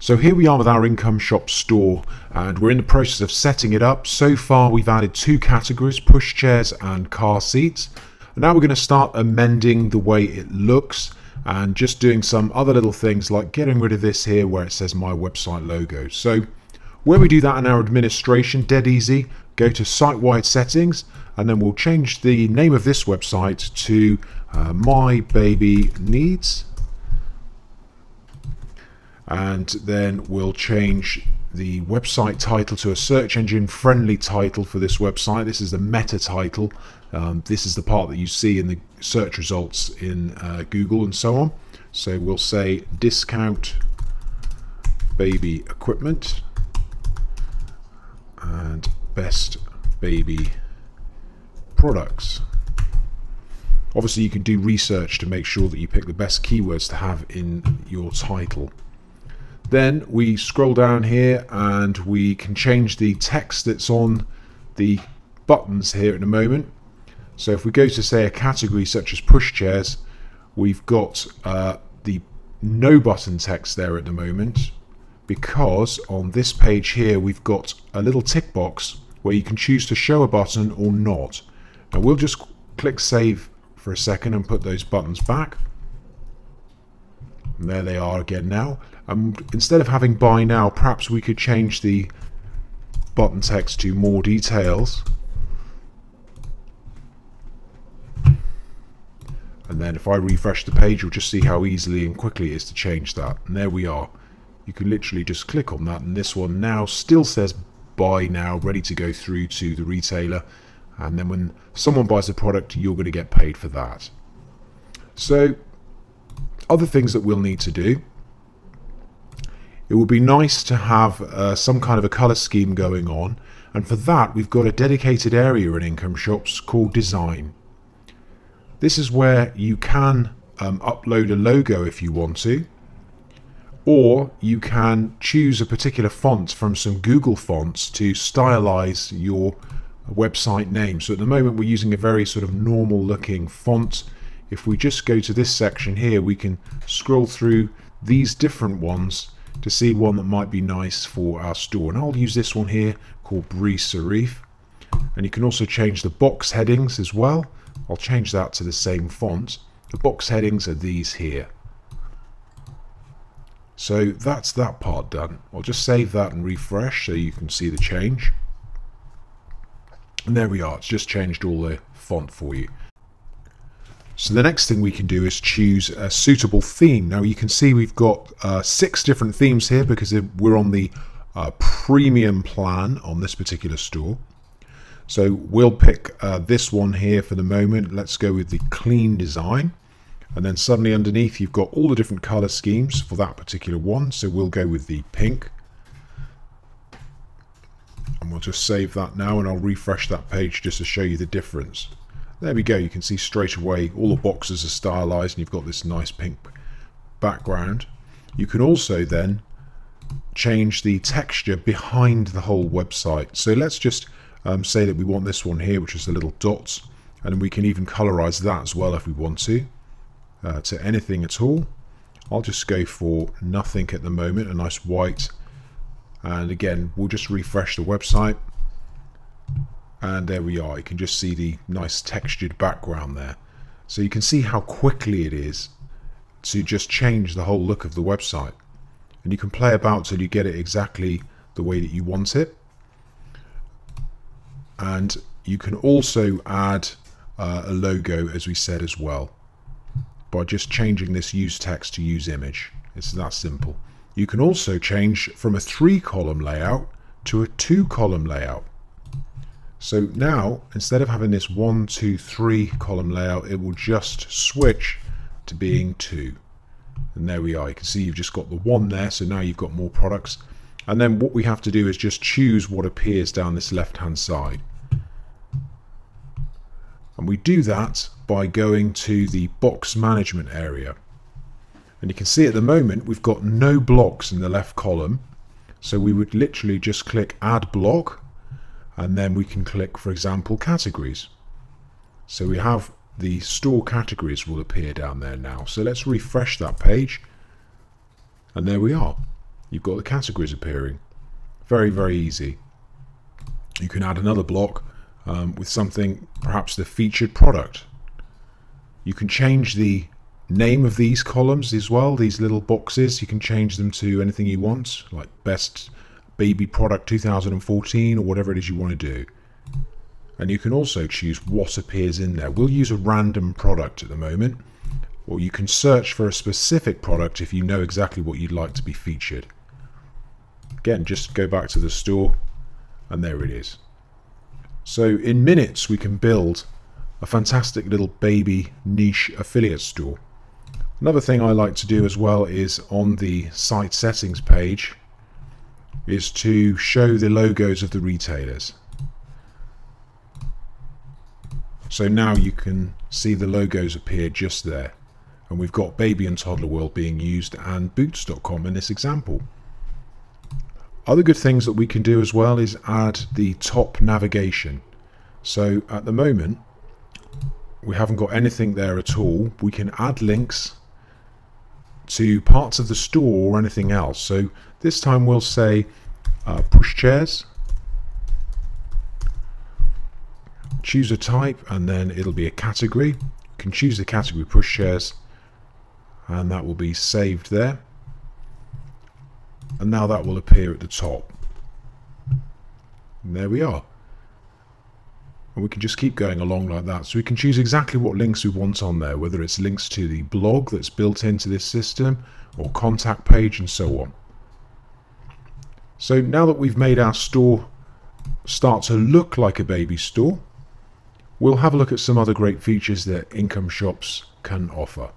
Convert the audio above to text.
So here we are with our Income Shop store, and we're in the process of setting it up. So far we've added two categories, pushchairs and car seats. And now we're going to start amending the way it looks and just doing some other little things like getting rid of this here where it says my website logo. So where we do that in our administration, dead easy, go to site-wide settings, and then we'll change the name of this website to My Baby Needs. And then we'll change the website title to a search engine friendly title for this website. This is the meta title. This is the part that you see in the search results in Google and so on. So we'll say discount baby equipment and best baby products. Obviously you can do research to make sure that you pick the best keywords to have in your title. Then we scroll down here and we can change the text that's on the buttons here in a moment. So if we go to say a category such as pushchairs, we've got the no button text there at the moment, because on this page here we've got a little tick box where you can choose to show a button or not. Now we'll just click save for a second and put those buttons back. And there they are again now. Instead of having buy now, perhaps we could change the button text to more details. And then if I refresh the page, you'll just see how easily and quickly it is to change that. And there we are. You can literally just click on that, and this one now still says buy now, ready to go through to the retailer. And then when someone buys a product, you're going to get paid for that. So other things that we'll need to do, it would be nice to have some kind of a color scheme going on, and for that we've got a dedicated area in Income Shops called Design. This is where you can upload a logo if you want to, or you can choose a particular font from some Google fonts to stylize your website name. So at the moment we're using a very sort of normal looking font. If we just go to this section here, we can scroll through these different ones to see one that might be nice for our store. And I'll use this one here called Brie Serif. And you can also change the box headings as well. I'll change that to the same font. The box headings are these here. So that's that part done. I'll just save that and refresh so you can see the change. And there we are. It's just changed all the font for you. So the next thing we can do is choose a suitable theme. Now you can see we've got 6 different themes here because we're on the premium plan on this particular store. So we'll pick this one here for the moment. Let's go with the clean design. And then suddenly underneath you've got all the different color schemes for that particular one. So we'll go with the pink. And we'll just save that now, and I'll refresh that page just to show you the difference. There we go. You can see straight away all the boxes are stylized and you've got this nice pink background. You can also then change the texture behind the whole website. So let's just say that we want this one here, which is the little dots, and we can even colorize that as well if we want to anything at all. I'll just go for nothing at the moment, a nice white. And again, we'll just refresh the website. And there we are. You can just see the nice textured background there. So you can see how quickly it is to just change the whole look of the website. And you can play about till you get it exactly the way that you want it. And you can also add a logo, as we said as well, by just changing this use text to use image. It's that simple. You can also change from a 3-column layout to a 2-column layout. So now, instead of having this 1, 2, 3 column layout, it will just switch to being 2. And there we are. You can see you've just got the 1 there, so now you've got more products. And then what we have to do is just choose what appears down this left-hand side. And we do that by going to the box management area. And you can see at the moment we've got no blocks in the left column. So we would literally just click Add Block. And then we can click, for example, categories. So we have the store categories will appear down there now. So let's refresh that page. And there we are. you've got the categories appearing. Very, very easy. You can add another block with something, perhaps the featured product. You can change the name of these columns as well, these little boxes. You can change them to anything you want, like best baby product 2014 or whatever it is you want to do. And you can also choose what appears in there. We'll use a random product at the moment, or you can search for a specific product if you know exactly what you'd like to be featured. Again, just go back to the store and there it is. So in minutes we can build a fantastic little baby niche affiliate store. Another thing I like to do as well is on the site settings page is to show the logos of the retailers. So now you can see the logos appear just there. And we've got Baby and Toddler World being used and Boots.com in this example. Other good things that we can do as well is add the top navigation. So at the moment we haven't got anything there at all. We can add links to parts of the store or anything else. So this time we'll say pushchairs, choose a type, and then it'll be a category. You can choose the category pushchairs and that will be saved there, and now that will appear at the top. And there we are. And we can just keep going along like that. So we can choose exactly what links we want on there, whether it's links to the blog that's built into this system or contact page and so on. So now that we've made our store start to look like a baby store, we'll have a look at some other great features that Income Shops can offer.